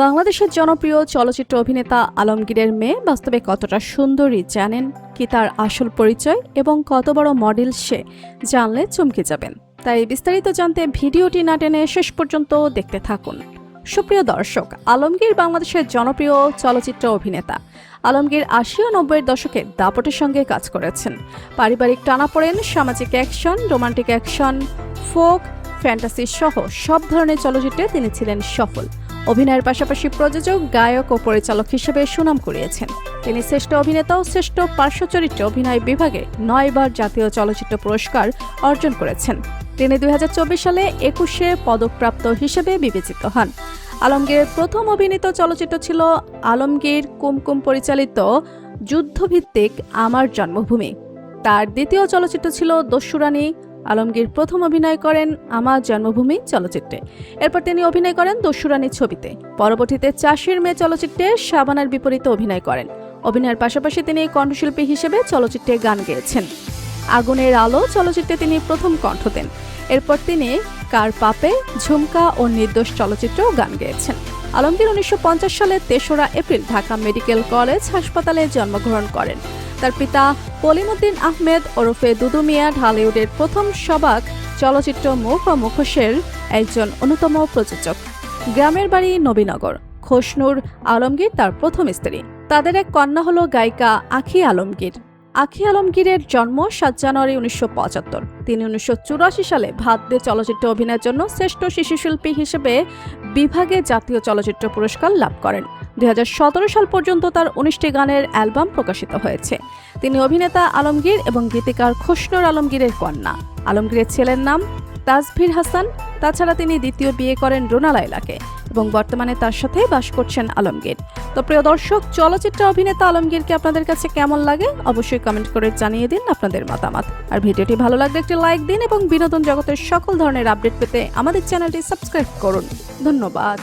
বাংলাদেশের জনপ্রিয় চলচ্চিত্র অভিনেতা আলমগীরের মেয়ে বাস্তবে কতটা সুন্দরী জানেন কি? তার আসল পরিচয় এবং কত বড় মডেল সে জানলে চমকে যাবেন। তাই বিস্তারিত জানতে ভিডিওটি না টেনে শেষ পর্যন্ত দেখতে থাকুন। সুপ্রিয় দর্শক, আলমগীর বাংলাদেশের জনপ্রিয় চলচ্চিত্র অভিনেতা। আলমগীর ৮০ ও ৯০-এর দশকে দাপটের সঙ্গে কাজ করেছেন। পারিবারিক টানাপোড়েন, সামাজিক action, romantic action, folk, fantasy সহ সব ধরনের চলচ্চিত্রে তিনি ছিলেন সফল। অভিনয়ের পাশাপাশি প্রযোজক, গায়ক ও পরিচালক হিসেবে সুনাম কুড়িয়েছেন। তিনি শ্রেষ্ঠ অভিনেতা ও শ্রেষ্ঠ পার্শ্ব চরিত্রে অভিনয় বিভাগে ৯ বার জাতীয় চলচ্চিত্র পুরস্কার অর্জন করেছেন। তিনি ২০২৪ সালে ২১শে পদকপ্রাপ্ত হিসেবে বিবেচিত হন। আলমগীরের প্রথম অভিনীত চলচ্চিত্র ছিল আলমগীর কুমকুম পরিচালিত যুদ্ধভিত্তিক আমার জন্মভূমি। তার দ্বিতীয় চলচ্চিত্র ছিল দস্যুরানী। আলমগীর প্রথম অভিনয় করেন আমার জন্মভূমি চলচ্চিত্রে। এরপর তিনি অভিনয় করেন দস্যুরানী ছবিতে। পরবর্তীতে চাষির মেয়ে চলচ্চিত্রে শাবানার বিপরীতে অভিনয় করেন। অভিনয়ের পাশাপাশি তিনি কণ্ঠশিল্পী হিসেবে চলচ্চিত্রে গান গেয়েছেন। আগুনের আলো চলচ্চিত্রে তিনি প্রথম কণ্ঠ দেন। এরপর তিনি কার পাপে, ঝুমকা ও নির্দোষ চলচ্চিত্রেও গান গেয়েছেন। আলমগীর ১৯৫০ সালে ৩রা এপ্রিল ঢাকা মেডিকেল কলেজ হাসপাতালে জন্মগ্রহণ করেন। তার পিতা কলিমুদ্দিন আহমেদ ওরফে দুদু মিয়া ঢালিউডের প্রথম সবাক চলচ্চিত্র মুখ ও মুখোশের একজন অন্যতম প্রযোজক। গ্রামের বাড়ি নবীনগর। খোশনুর আলমগীর তার প্রথম স্ত্রী। তাদের এক কন্যা হল গায়িকা আঁখি আলমগীর। আঁখি আলমগীরের জন্ম ৭ জানুয়ারি ১৯৭৫। তিনি ১৯৮৪ সালে ভাত দে চলচ্চিত্রে অভিনয়ের জন্য শ্রেষ্ঠ শিশুশিল্পী হিসেবে বিভাগে জাতীয় চলচ্চিত্র পুরস্কার লাভ করেন। ২০১৭ সাল পর্যন্ত তার ১৯টি গানের অ্যালবাম প্রকাশিত হয়েছে। তিনি অভিনেতা আলমগীর এবং গীতিকার খোশনুর আলমগীরের কন্যা। আলমগীরের ছেলের নাম তাজভির হাসান। তাছাড়া তিনি দ্বিতীয় বিয়ে করেন রুনা লায়লাকে এবং বর্তমানে তার সাথে বাস করছেন আলমগীর। তো প্রিয় দর্শক, চলচ্চিত্র অভিনেতা আলমগীরকে আপনাদের কাছে কেমন লাগে অবশ্যই কমেন্ট করে জানিয়ে দিন আপনাদের মতামত। আর ভিডিওটি ভালো লাগলে একটি লাইক দিন এবং বিনোদন জগতের সকল ধরনের আপডেট পেতে আমাদের চ্যানেলটি সাবস্ক্রাইব করুন। ধন্যবাদ।